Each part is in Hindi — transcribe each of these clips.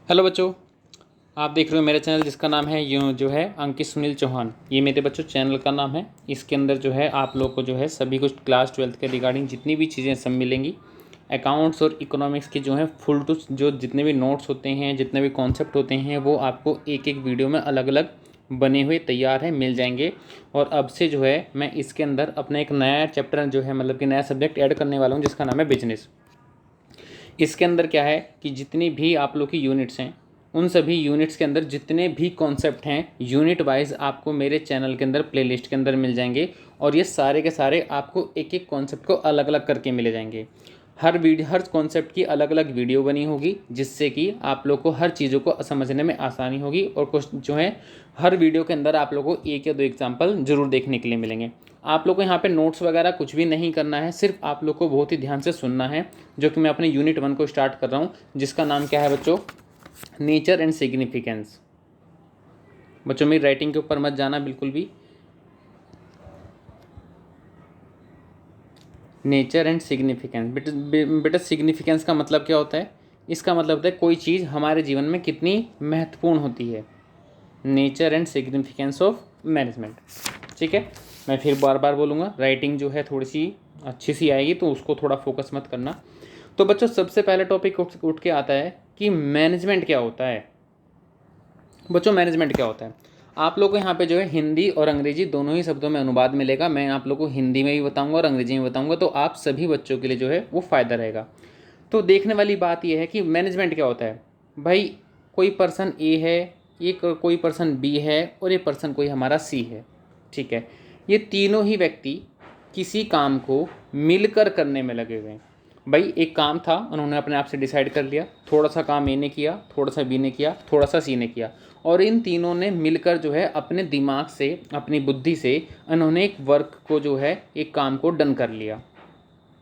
हेलो बच्चों, आप देख रहे हो मेरा चैनल जिसका नाम है यूँ जो है अंकित सुनील चौहान। ये मेरे बच्चों चैनल का नाम है। इसके अंदर जो है आप लोग को जो है सभी कुछ क्लास 12th के रिगार्डिंग जितनी भी चीज़ें सब मिलेंगी। अकाउंट्स और इकोनॉमिक्स के जो है फुल टू जो जितने भी नोट्स होते हैं, जितने भी कॉन्सेप्ट होते हैं, वो आपको एक एक वीडियो में अलग अलग बने हुए तैयार हैं, मिल जाएंगे। और अब से जो है मैं इसके अंदर अपना एक नया चैप्टर जो है मतलब कि नया सब्जेक्ट ऐड करने वाला हूँ जिसका नाम है बिजनेस। इसके अंदर क्या है कि जितनी भी आप लोग की यूनिट्स हैं, उन सभी यूनिट्स के अंदर जितने भी कॉन्सेप्ट हैं यूनिट वाइज आपको मेरे चैनल के अंदर प्लेलिस्ट के अंदर मिल जाएंगे। और ये सारे के सारे आपको एक एक कॉन्सेप्ट को अलग अलग करके मिले जाएंगे। हर कॉन्सेप्ट की अलग अलग वीडियो बनी होगी जिससे कि आप लोग को हर चीज़ों को समझने में आसानी होगी। और कुछ जो है हर वीडियो के अंदर आप लोगों को एक या दो एग्जाम्पल जरूर देखने के लिए मिलेंगे। आप लोग को यहाँ पे नोट्स वगैरह कुछ भी नहीं करना है, सिर्फ आप लोग को बहुत ही ध्यान से सुनना है। जो कि मैं अपने यूनिट 1 को स्टार्ट कर रहा हूँ जिसका नाम क्या है बच्चों, नेचर एंड सिग्निफिकेंस। बच्चों मेरी राइटिंग के ऊपर मत जाना बिल्कुल भी। नेचर एंड सिग्निफिकेंस बेटा सिग्निफिकेंस का मतलब क्या होता है? इसका मतलब होता है कोई चीज़ हमारे जीवन में कितनी महत्वपूर्ण होती है। Nature and significance of management. ठीक है, मैं फिर बार बार बोलूँगा, राइटिंग जो है थोड़ी सी अच्छी सी आएगी तो उसको थोड़ा फोकस मत करना। तो बच्चों सबसे पहले टॉपिक उठ के आता है कि मैनेजमेंट क्या होता है। बच्चों मैनेजमेंट क्या होता है, आप लोग को यहाँ पे जो है हिंदी और अंग्रेजी दोनों ही शब्दों में अनुवाद मिलेगा। मैं आप लोग को हिंदी में भी बताऊंगा और अंग्रेजी में बताऊंगा, तो आप सभी बच्चों के लिए जो है वो फ़ायदा रहेगा। तो देखने वाली बात यह है कि मैनेजमेंट क्या होता है। भाई कोई पर्सन ए है, एक कोई पर्सन बी है और ये पर्सन कोई हमारा सी है। ठीक है, ये तीनों ही व्यक्ति किसी काम को मिलकर करने में लगे हुए हैं। भाई एक काम था, उन्होंने अपने आप से डिसाइड कर लिया, थोड़ा सा काम ए ने किया, थोड़ा सा बी ने किया, थोड़ा सा सी ने किया, और इन तीनों ने मिलकर जो है अपने दिमाग से, अपनी बुद्धि से उन्होंने एक वर्क को जो है एक काम को डन कर लिया।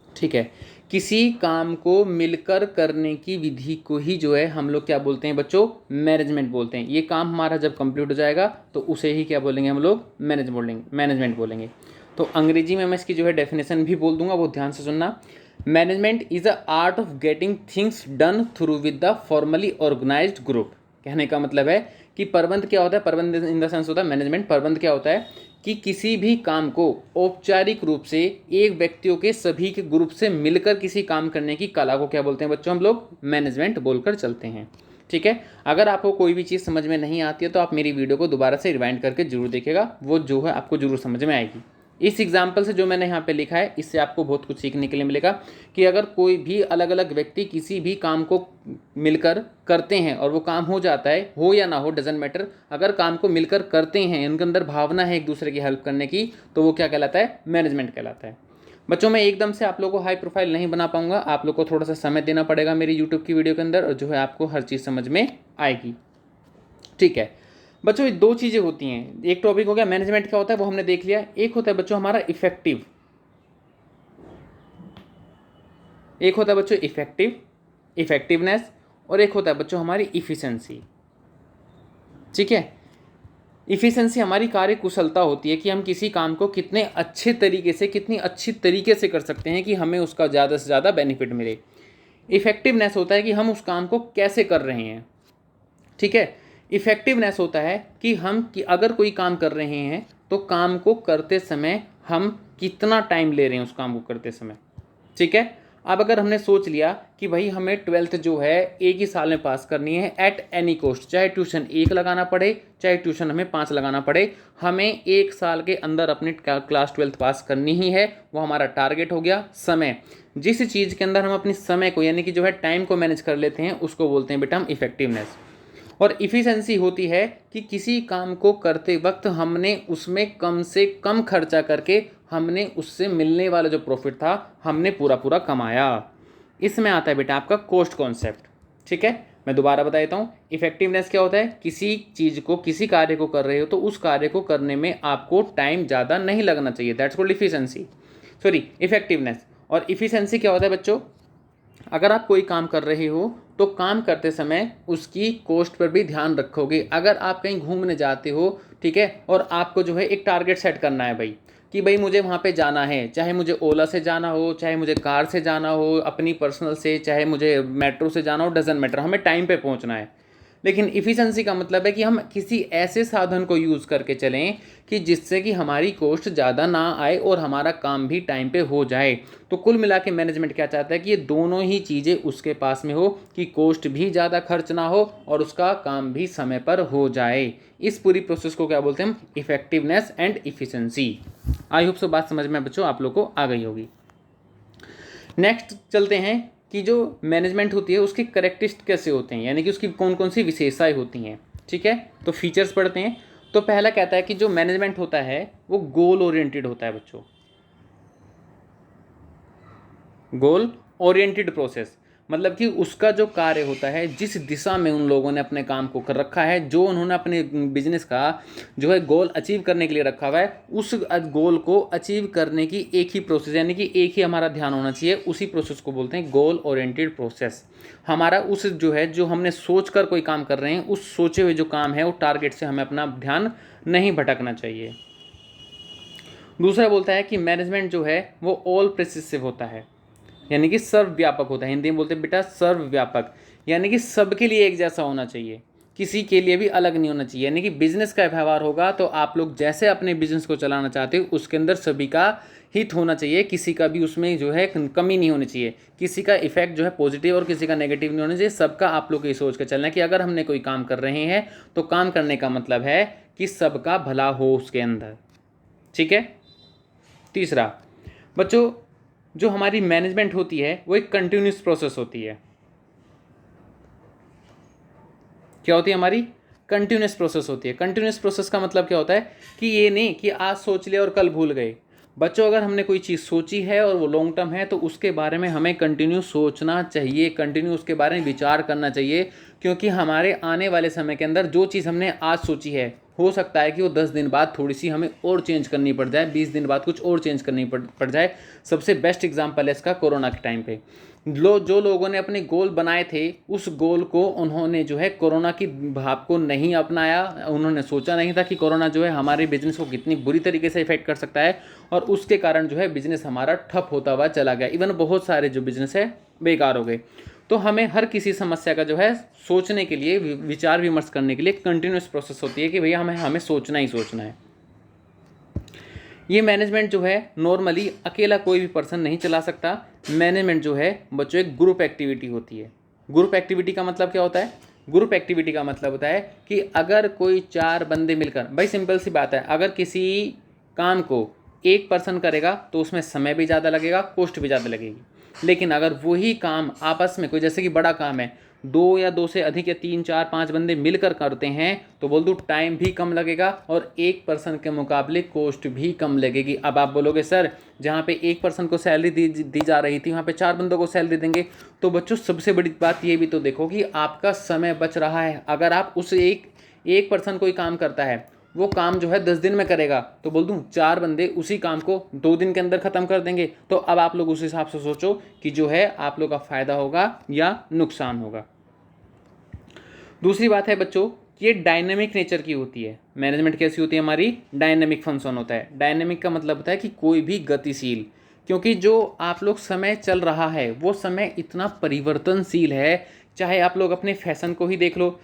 ठीक है, किसी काम को मिलकर करने की विधि को ही जो है हम लोग क्या बोलते हैं बच्चों, मैनेजमेंट बोलते हैं। ये काम हमारा जब कंप्लीट हो जाएगा तो उसे ही क्या बोलेंगे हम लोग, मैनेजमेंट बोलेंगे। तो अंग्रेजी में मैं इसकी जो है डेफिनेशन भी बोल दूंगा, वो ध्यान से सुनना। Management is a art of getting things done through with the formally organised group. कहने का मतलब है कि प्रबंध क्या होता है, प्रबंध इन द सेंस होता है मैनेजमेंट। प्रबंध क्या होता है कि किसी भी काम को औपचारिक रूप से एक व्यक्तियों के सभी के ग्रुप से मिलकर किसी काम करने की कला को क्या बोलते हैं बच्चों, हम लोग मैनेजमेंट बोलकर चलते हैं। ठीक है, अगर आपको कोई भी चीज़ समझ में नहीं आती है तो आप मेरी वीडियो को दोबारा से रिवाइंड करके जरूर देखिएगा, वो जो है आपको जरूर समझ में आएगी। इस एग्जाम्पल से जो मैंने यहाँ पे लिखा है इससे आपको बहुत कुछ सीखने के लिए मिलेगा कि अगर कोई भी अलग अलग व्यक्ति किसी भी काम को मिलकर करते हैं और वो काम हो जाता है, हो या ना हो डजेंट मैटर, अगर काम को मिलकर करते हैं, उनके अंदर भावना है एक दूसरे की हेल्प करने की, तो वो क्या कहलाता है, मैनेजमेंट कहलाता है। बच्चों मैं एकदम से आप लोगों को हाई प्रोफाइल नहीं बना पाऊंगा, आप लोग को थोड़ा सा समय देना पड़ेगा मेरी यूट्यूब की वीडियो के अंदर, और जो है आपको हर चीज़ समझ में आएगी। ठीक है बच्चों, ये दो चीज़ें होती हैं। एक टॉपिक हो गया मैनेजमेंट क्या होता है, वो हमने देख लिया। एक होता है बच्चों हमारा इफेक्टिव, एक होता है बच्चों इफेक्टिवनेस, और एक होता है बच्चों हमारी इफिशिएंसी। ठीक है, इफिशिएंसी हमारी कार्य कुशलता होती है कि हम किसी काम को कितने अच्छे तरीके से, कितनी अच्छी तरीके से कर सकते हैं कि हमें उसका ज़्यादा से ज़्यादा बेनिफिट मिले। इफेक्टिवनेस होता है कि हम उस काम को कैसे कर रहे हैं। ठीक है, इफेक्टिवनेस होता है कि हम कि अगर कोई काम कर रहे हैं तो काम को करते समय हम कितना टाइम ले रहे हैं उस काम को करते समय। ठीक है, अब अगर हमने सोच लिया कि भाई हमें 12th जो है एक ही साल में पास करनी है एट एनी कॉस्ट, चाहे ट्यूशन 1 लगाना पड़े, चाहे ट्यूशन हमें 5 लगाना पड़े, हमें 1 साल के अंदर अपनी क्लास 12th पास करनी ही है। वो हमारा टारगेट हो गया। समय, जिस चीज़ के अंदर हम अपनी समय को यानी कि जो है टाइम को मैनेज कर लेते हैं उसको बोलते हैं बेटा हम इफेक्टिवनेस। और इफ़िशेंसी होती है कि किसी काम को करते वक्त हमने उसमें कम से कम खर्चा करके हमने उससे मिलने वाला जो प्रॉफिट था हमने पूरा पूरा कमाया। इसमें आता है बेटा आपका कॉस्ट कॉन्सेप्ट। ठीक है, मैं दोबारा बता देता हूँ। इफेक्टिवनेस क्या होता है, किसी चीज़ को, किसी कार्य को कर रहे हो तो उस कार्य को करने में आपको टाइम ज़्यादा नहीं लगना चाहिए, that's called efficiency, sorry effectiveness. और इफिशेंसी क्या होता है बच्चों, अगर आप कोई काम कर रहे हो तो काम करते समय उसकी कॉस्ट पर भी ध्यान रखोगे। अगर आप कहीं घूमने जाते हो, ठीक है, और आपको जो है एक टारगेट सेट करना है भाई कि भाई मुझे वहाँ पे जाना है, चाहे मुझे ओला से जाना हो, चाहे मुझे कार से जाना हो अपनी पर्सनल से, चाहे मुझे मेट्रो से जाना हो, डजेंट मैटर, हमें टाइम पे पहुँचना है। लेकिन इफ़िशेंसी का मतलब है कि हम किसी ऐसे साधन को यूज़ करके चलें कि जिससे कि हमारी कॉस्ट ज़्यादा ना आए और हमारा काम भी टाइम पे हो जाए। तो कुल मिला के मैनेजमेंट क्या चाहता है कि ये दोनों ही चीज़ें उसके पास में हो, कि कॉस्ट भी ज़्यादा खर्च ना हो और उसका काम भी समय पर हो जाए। इस पूरी प्रोसेस को क्या बोलते हैं हम? Effectiveness and efficiency. I hope so बात समझ में बच्चों आप लोग को आ गई होगी। नेक्स्ट चलते हैं कि जो मैनेजमेंट होती है उसके करेक्टरिस्टिक कैसे होते हैं, यानी कि उसकी कौन कौन सी विशेषताएं होती हैं। ठीक है, तो फीचर्स पढ़ते हैं। तो पहला कहता है कि जो मैनेजमेंट होता है वो गोल ओरिएंटेड होता है बच्चों। गोल ओरिएंटेड प्रोसेस मतलब कि उसका जो कार्य होता है, जिस दिशा में उन लोगों ने अपने काम को कर रखा है, जो उन्होंने अपने बिजनेस का जो है गोल अचीव करने के लिए रखा हुआ है, उस गोल को अचीव करने की एक ही प्रोसेस, यानी कि एक ही हमारा ध्यान होना चाहिए, उसी प्रोसेस को बोलते हैं गोल ओरिएंटेड प्रोसेस। हमारा उस जो है, जो हमने सोच कर कोई काम कर रहे हैं, उस सोचे हुए जो काम है वो टारगेट से हमें अपना ध्यान नहीं भटकना चाहिए। दूसरा बोलता है कि मैनेजमेंट जो है वो ऑल प्रेसिसिव होता है, यानी कि सर्वव्यापक होता है। हिंदी में बोलते हैं बेटा सर्वव्यापक, यानी कि सबके लिए एक जैसा होना चाहिए, किसी के लिए भी अलग नहीं होना चाहिए। यानी कि बिजनेस का व्यवहार होगा तो आप लोग जैसे अपने बिजनेस को चलाना चाहते हो उसके अंदर सभी का हित होना चाहिए, किसी का भी उसमें जो है कमी नहीं होनी चाहिए, किसी का इफेक्ट जो है पॉजिटिव और किसी का नेगेटिव नहीं होना चाहिए। सबका आप लोग ये सोच कर चलना है कि अगर हमने कोई काम कर रहे हैं तो काम करने का मतलब है कि सबका भला हो उसके अंदर। ठीक है। तीसरा बच्चों, जो हमारी मैनेजमेंट होती है वो एक कंटिन्यूस प्रोसेस होती है। क्या होती है हमारी? कंटिन्यूस प्रोसेस होती है। कंटिन्यूस प्रोसेस का मतलब क्या होता है कि ये नहीं कि आज सोच लिया और कल भूल गए। बच्चों, अगर हमने कोई चीज़ सोची है और वो लॉन्ग टर्म है तो उसके बारे में हमें कंटिन्यू सोचना चाहिए, कंटिन्यू उसके बारे में विचार करना चाहिए, क्योंकि हमारे आने वाले समय के अंदर जो चीज़ हमने आज सोची है हो सकता है कि वो 10 दिन बाद थोड़ी सी हमें और चेंज करनी पड़ जाए, 20 दिन बाद कुछ और चेंज करनी पड़ जाए। सबसे बेस्ट एग्जांपल है इसका कोरोना के टाइम पे। जो लोगों ने अपने गोल बनाए थे उस गोल को उन्होंने जो है कोरोना की भाप को नहीं अपनाया, उन्होंने सोचा नहीं था कि कोरोना जो है हमारे बिजनेस को कितनी बुरी तरीके से इफेक्ट कर सकता है, और उसके कारण जो है बिजनेस हमारा ठप होता हुआ चला गया। इवन बहुत सारे जो बिजनेस है बेकार हो गए। तो हमें हर किसी समस्या का जो है सोचने के लिए, विचार विमर्श करने के लिए कंटिन्यूस प्रोसेस होती है कि भैया हमें सोचना ही सोचना है। ये मैनेजमेंट जो है नॉर्मली अकेला कोई भी पर्सन नहीं चला सकता। मैनेजमेंट जो है बच्चों एक ग्रुप एक्टिविटी होती है। ग्रुप एक्टिविटी का मतलब क्या होता है? ग्रुप एक्टिविटी का मतलब होता है कि अगर कोई 4 बंदे मिलकर, भाई सिंपल सी बात है, अगर किसी काम को एक पर्सन करेगा तो उसमें समय भी ज़्यादा लगेगा, कॉस्ट भी ज़्यादा लगेगी। लेकिन अगर वही काम आपस में कोई, जैसे कि बड़ा काम है, 2 या 2 से अधिक या 3, 4, 5 बंदे मिलकर करते हैं तो बोल दूँ टाइम भी कम लगेगा और एक पर्सन के मुकाबले कॉस्ट भी कम लगेगी। अब आप बोलोगे सर जहाँ पे एक पर्सन को सैलरी दी जा रही थी वहाँ पे 4 बंदों को सैलरी देंगे, तो बच्चों सबसे बड़ी बात ये भी तो देखो कि आपका समय बच रहा है। अगर आप उस एक पर्सन कोई काम करता है, वो काम जो है 10 दिन में करेगा, तो बोल दूं 4 बंदे उसी काम को 2 दिन के अंदर ख़त्म कर देंगे। तो अब आप लोग उस हिसाब से सोचो कि जो है आप लोग का फ़ायदा होगा या नुकसान होगा। दूसरी बात है बच्चों, ये डायनेमिक नेचर की होती है। मैनेजमेंट कैसी होती है हमारी? डायनेमिक फंक्शन होता है। डायनेमिक का मतलब होता है कि कोई भी गतिशील, क्योंकि जो आप लोग समय चल रहा है वो समय इतना परिवर्तनशील है। चाहे आप लोग अपने फैशन को ही देख लो,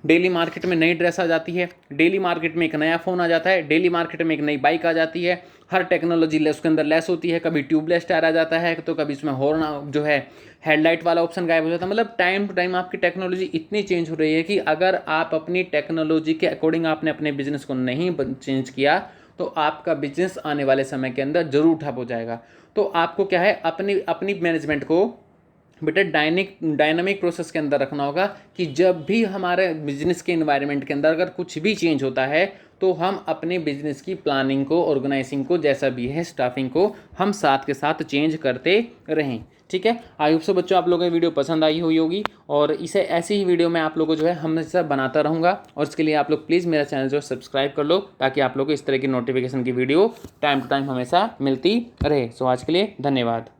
डेली मार्केट में नई ड्रेस आ जाती है, डेली मार्केट में एक नया फ़ोन आ जाता है, डेली मार्केट में एक नई बाइक आ जाती है, हर टेक्नोलॉजी उसके अंदर लेस होती है। कभी ट्यूबलेस टायर आ जाता है तो कभी इसमें हॉर्न जो है हेडलाइट वाला ऑप्शन गायब हो जाता है। मतलब टाइम टू टाइम आपकी टेक्नोलॉजी इतनी चेंज हो रही है कि अगर आप अपनी टेक्नोलॉजी के अकॉर्डिंग आपने अपने बिजनेस को नहीं चेंज किया तो आपका बिजनेस आने वाले समय के अंदर जरूर ठप हो जाएगा। तो आपको क्या है, अपनी मैनेजमेंट को बेटा डायनामिक प्रोसेस के अंदर रखना होगा कि जब भी हमारे बिजनेस के एनवायरनमेंट के अंदर अगर कुछ भी चेंज होता है तो हम अपने बिजनेस की प्लानिंग को, ऑर्गेनाइजिंग को, जैसा भी है स्टाफिंग को, हम साथ के साथ चेंज करते रहें। ठीक है। आई होप सो बच्चों आप लोगों को वीडियो पसंद आई हुई होगी, और इसे ऐसी ही वीडियो मैं आप लोगों को जो है हमेशा बनाता रहूँगा। और इसके लिए आप लोग प्लीज़ मेरा चैनल जो सब्सक्राइब कर लो, ताकि आप लोगों को इस तरह की नोटिफिकेशन की वीडियो टाइम टू टाइम हमेशा मिलती रहे। सो आज के लिए धन्यवाद।